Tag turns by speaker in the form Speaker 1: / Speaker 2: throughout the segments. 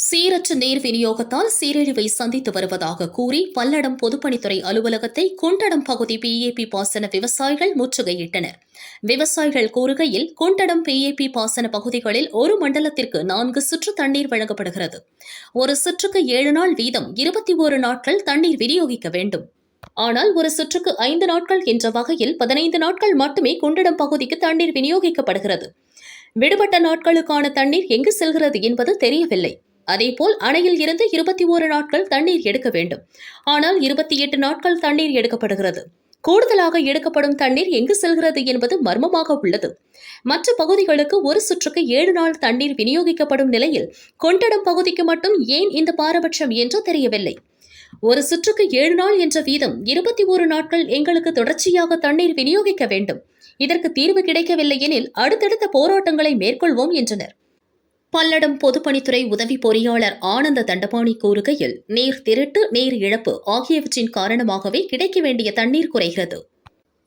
Speaker 1: சீரற்ற நீர் விநியோகத்தால் சீரழிவை சந்தித்து வருவதாக கூறி பல்லடம் பொதுப்பணித்துறை அலுவலகத்தை குண்டடம் பகுதி பிஏபி பாசன விவசாயிகள் முற்றுகையிட்டனர். விவசாயிகள் கூறுகையில், குண்டடம் பிஏபி பாசன பகுதிகளில் ஒரு மண்டலத்திற்கு 4 சுற்று தண்ணீர் வழங்கப்படுகிறது. ஒரு சுற்றுக்கு 7 நாள் வீதம் 21 நாட்கள் தண்ணீர் விநியோகிக்க வேண்டும். ஆனால் ஒரு சுற்றுக்கு 5 நாட்கள் என்ற வகையில் 15 நாட்கள் மட்டுமே குண்டடம் பகுதிக்கு தண்ணீர் விநியோகிக்கப்படுகிறது. விடுபட்ட நாட்களுக்கான தண்ணீர் எங்கு செல்கிறது என்பது தெரியவில்லை. அதேபோல் அணையில் இருந்து 21 நாட்கள் தண்ணீர் எடுக்க வேண்டும். ஆனால் 28 நாட்கள் தண்ணீர் எடுக்கப்படுகிறது. கூடுதலாக எடுக்கப்படும் தண்ணீர் எங்கு செல்கிறது என்பது மர்மமாக உள்ளது. மற்ற பகுதிகளுக்கு ஒரு சுற்றுக்கு 7 நாள் தண்ணீர் விநியோகிக்கப்படும் நிலையில் கொண்டடம் பகுதிக்கு மட்டும் ஏன் இந்த பாரபட்சம் என்று தெரியவில்லை. ஒரு சுற்றுக்கு 7 நாள் என்ற வீதம் 21 நாட்கள் எங்களுக்கு தொடர்ச்சியாக தண்ணீர் விநியோகிக்க வேண்டும். இதற்கு தீர்வு கிடைக்கவில்லை எனில் அடுத்தடுத்த போராட்டங்களை மேற்கொள்வோம் என்றனர். பல்லடம் பொதுப்பணித்துறை உதவி பொறியாளர் ஆனந்த தண்டபாணி கூறுகையில், நீர் திருட்டு, நீர் இழப்பு ஆகியவற்றின் காரணமாகவே கிடைக்க வேண்டிய தண்ணீர் குறைகிறது.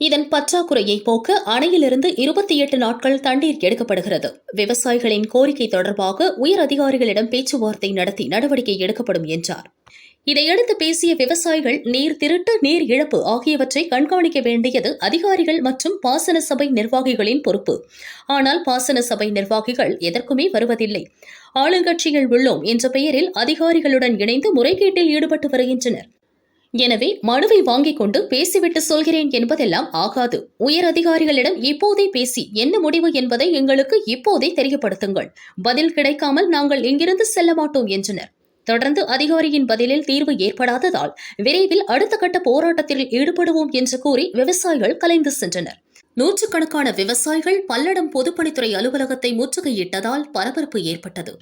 Speaker 1: இதன் பற்றாக்குறையை போக்க அணையிலிருந்து 28 நாட்கள் தண்ணீர் எடுக்கப்படுகிறது. விவசாயிகளின் கோரிக்கை தொடர்பாக உயர் அதிகாரிகளிடம் பேச்சுவார்த்தை நடத்தி நடவடிக்கை எடுக்கப்படும் என்றார். இதையடுத்து பேசிய விவசாயிகள், நீர் திருட்டு, நீர் இழப்பு ஆகியவற்றை கண்காணிக்க வேண்டியது அதிகாரிகள் மற்றும் பாசன சபை நிர்வாகிகளின் பொறுப்பு. ஆனால் பாசன சபை நிர்வாகிகள் எதற்குமே வருவதில்லை. ஆளுங்கட்சிகள் உள்ளோம் என்ற பெயரில் அதிகாரிகளுடன் இணைந்து முறைகேட்டில் ஈடுபட்டு வருகின்றனர். எனவே மனுவை வாங்கிக் கொண்டு பேசிவிட்டு சொல்கிறேன் என்பதெல்லாம் ஆகாது. உயர் அதிகாரிகளிடம் இப்போதே பேசி என்ன முடிவு என்பதை எங்களுக்கு இப்போதே தெரியப்படுத்துங்கள். பதில் கிடைக்காமல் நாங்கள் இங்கிருந்து செல்ல மாட்டோம் என்றனர். தொடர்ந்து அதிகாரியின் பதிலில் தீர்வு ஏற்படாததால் விரைவில் அடுத்த கட்ட போராட்டத்தில் ஈடுபடுவோம் என்று கூறி விவசாயிகள் கலைந்து சென்றனர். நூற்றுக்கணக்கான விவசாயிகள் பல்லடம் பொதுப்பணித்துறை அலுவலகத்தை முற்றுகையிட்டதால் பரபரப்பு ஏற்பட்டது.